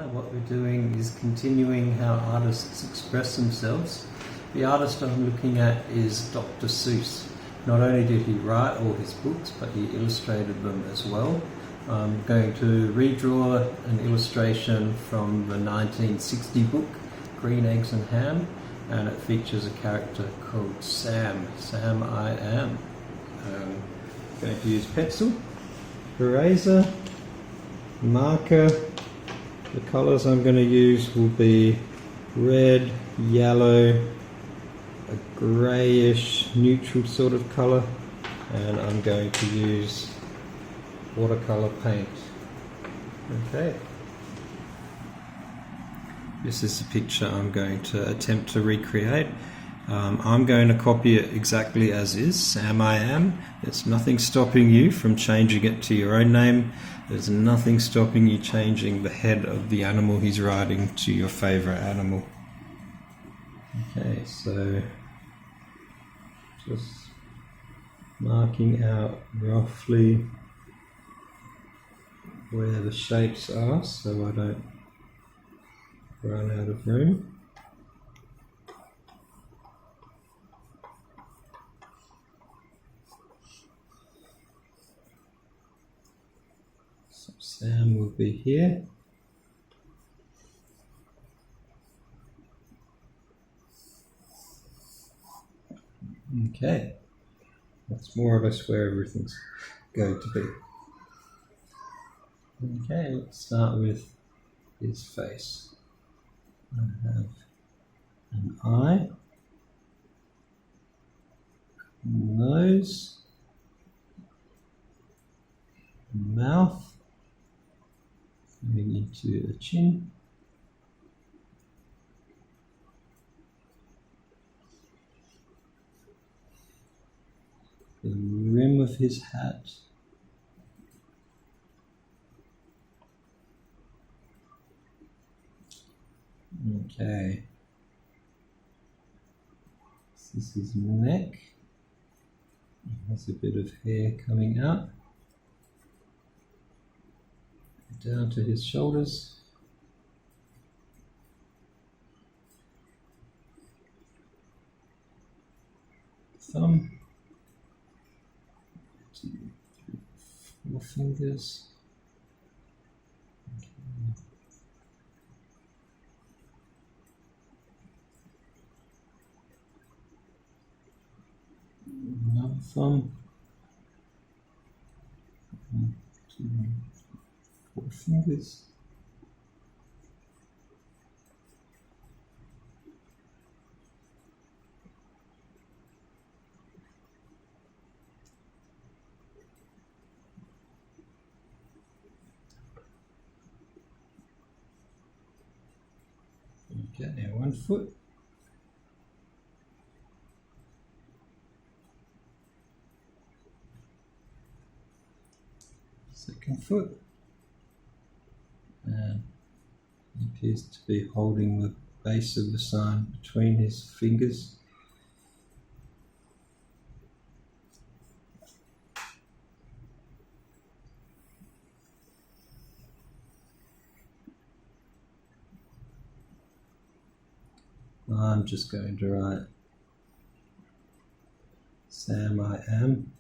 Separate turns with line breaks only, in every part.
What we're doing is continuing how artists express themselves. The artist I'm looking at is Dr. Seuss. Not only did he write all his books, but he illustrated them as well. I'm going to redraw an illustration from the 1960 book, Green Eggs and Ham, and it features a character called Sam. Sam I Am. I'm going to use pencil, eraser, marker. The colours I'm going to use will be red, yellow, a greyish neutral sort of colour, and I'm going to use watercolour paint. Okay. This is the picture I'm going to attempt to recreate. I'm going to copy it exactly as is, Sam I Am. There's nothing stopping you from changing it to your own name. There's nothing stopping you changing the head of the animal he's riding to your favourite animal. Okay, so just marking out roughly where the shapes are so I don't run out of room. So Sam will be here. Okay, that's more or less where everything's going to be. Okay, let's start with his face. I have an eye, nose, mouth, going into a chin, the rim of his hat, okay, this is his neck, it has a bit of hair coming out, down to his shoulders, thumb, 2, 3, 4 fingers, another thumb, 1, 2, 4 fingers, okay, now 1 foot, second foot, and he appears to be holding the base of the sign between his fingers. I'm just going to write Sam I Am.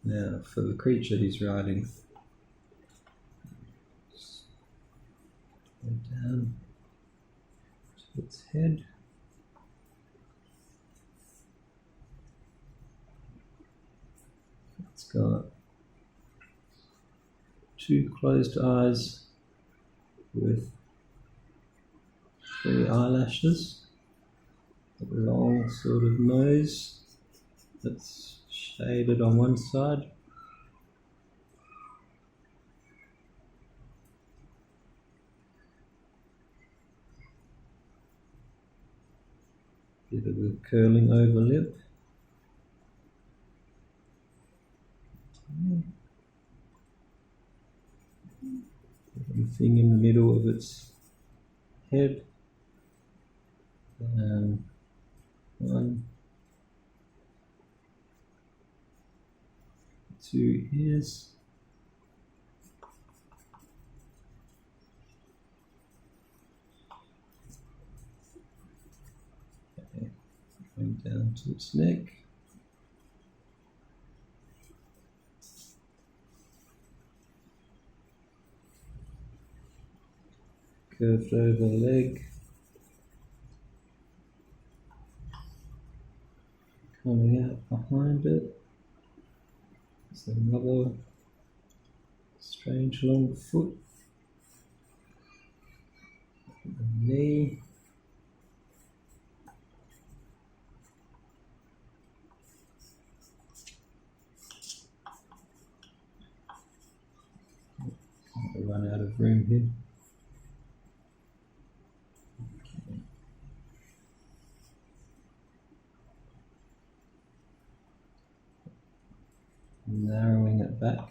Now for the creature he's riding, go down to its head. It's got 2 closed eyes with 3 eyelashes, a long sort of nose that's shaded on one side, bit of a curling over lip, Thing in the middle of its head. 1, 2 ears. Okay. Going down to its neck. Curved over leg. Coming out behind it. There's another strange long foot. The knee. I'll run out of room here. Okay. Narrowing it back.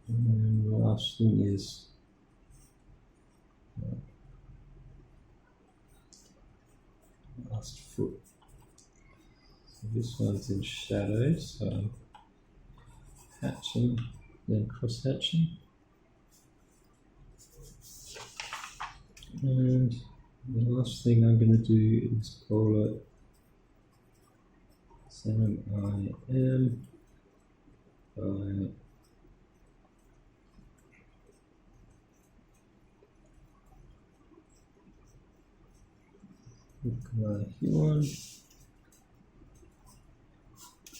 And the last thing is last foot. So this one's in shadow, so hatching, then cross hatching. And the last thing I'm going to do is call it Sam I am by Huon.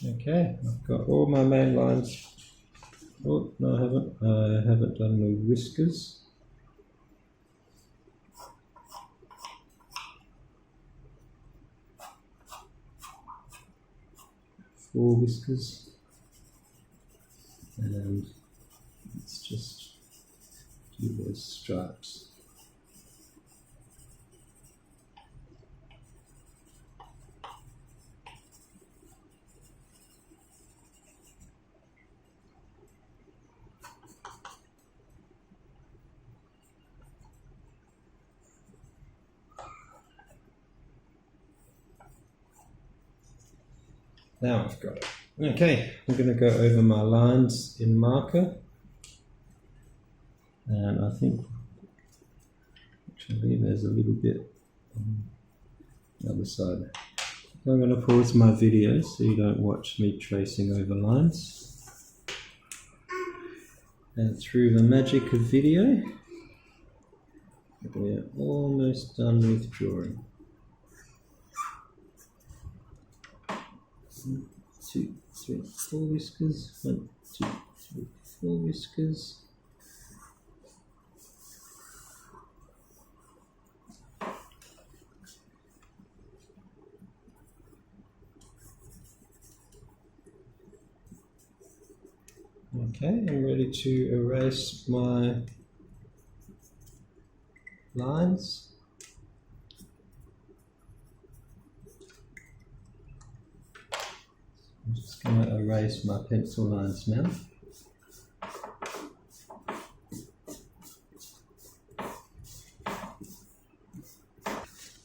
Okay, I've got all my main lines. Oh, no, I haven't done the whiskers. Four whiskers. And let's just do those stripes. Now I've got it. Okay, I'm going to go over my lines in marker. And I think actually there's a little bit on the other side. I'm going to pause my video so you don't watch me tracing over lines. And through the magic of video, we're almost done with drawing. 1, 2, 3, 4 whiskers. 1, 2, 3, 4 whiskers. Okay, I'm ready to erase my lines. I'm just going to erase my pencil lines now.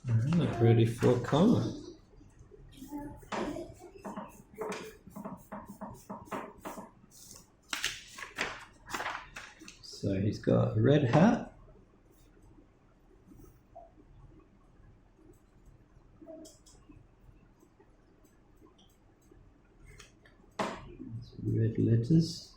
Alright, ready for colour. So he's got a red hat. Red letters.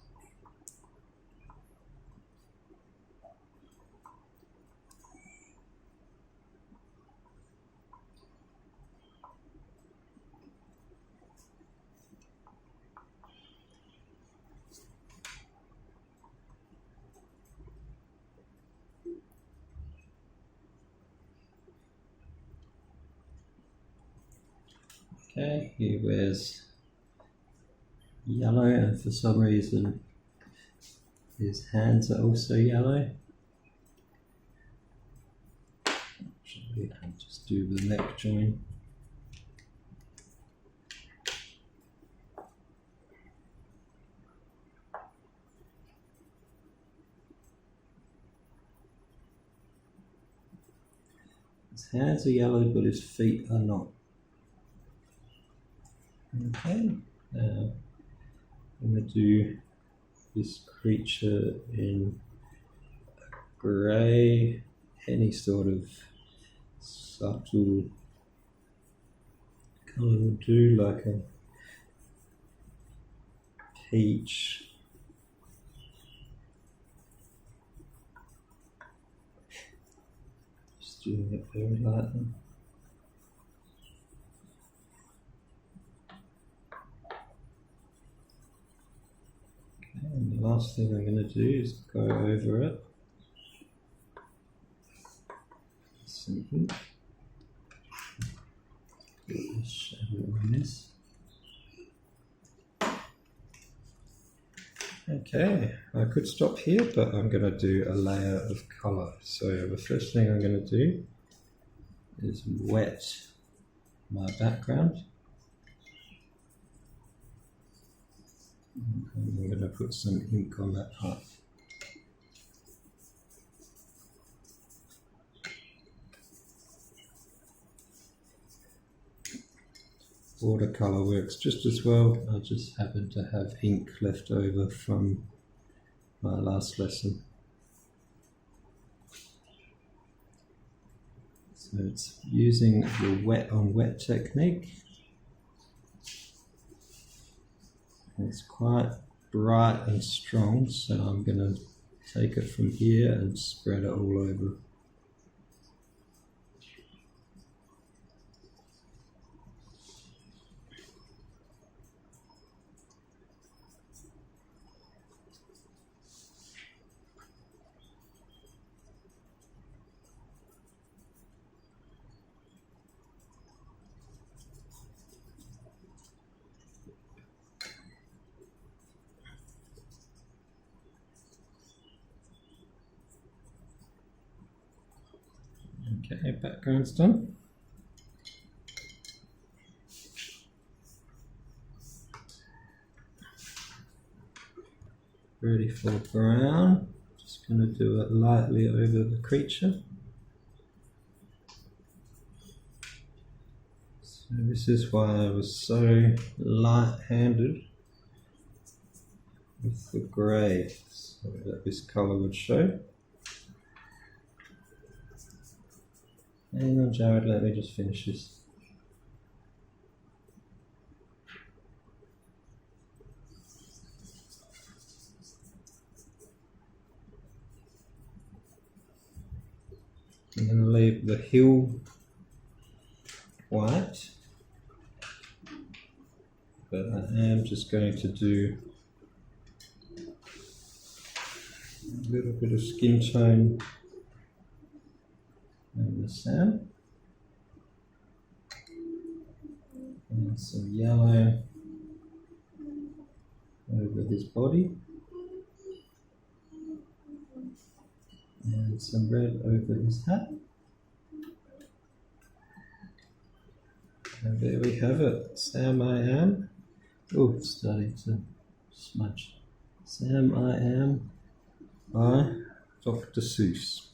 Okay, he wears yellow, and for some reason his hands are also yellow. Actually, I'll just do the neck join. hands are yellow, but his feet are not. Okay, now I'm going to do this creature in grey, any sort of subtle colour will do, like a peach. Just doing it very lightly. Okay, and the last thing I'm going to do is go over it. Some ink. Put the shadow on this. Okay, I could stop here, but I'm going to do a layer of colour. So the first thing I'm going to do is wet my background. And I'm going to put some ink on that part. Watercolour works just as well. I just happen to have ink left over from my last lesson. So it's using the wet on wet technique. It's quite bright and strong, so I'm going to take it from here and spread it all over. Okay, background's done. Ready for brown. Just going to do it lightly over the creature. So this is why I was so light-handed with the grey, so that this colour would show. Hang on, Jared, let me just finish this. I'm going to leave the hill white, but I am just going to do a little bit of skin tone over Sam, and some yellow over his body, and some red over his hat. And there we have it. Sam I am. Oh, it's starting to smudge. Sam I am by Dr. Seuss.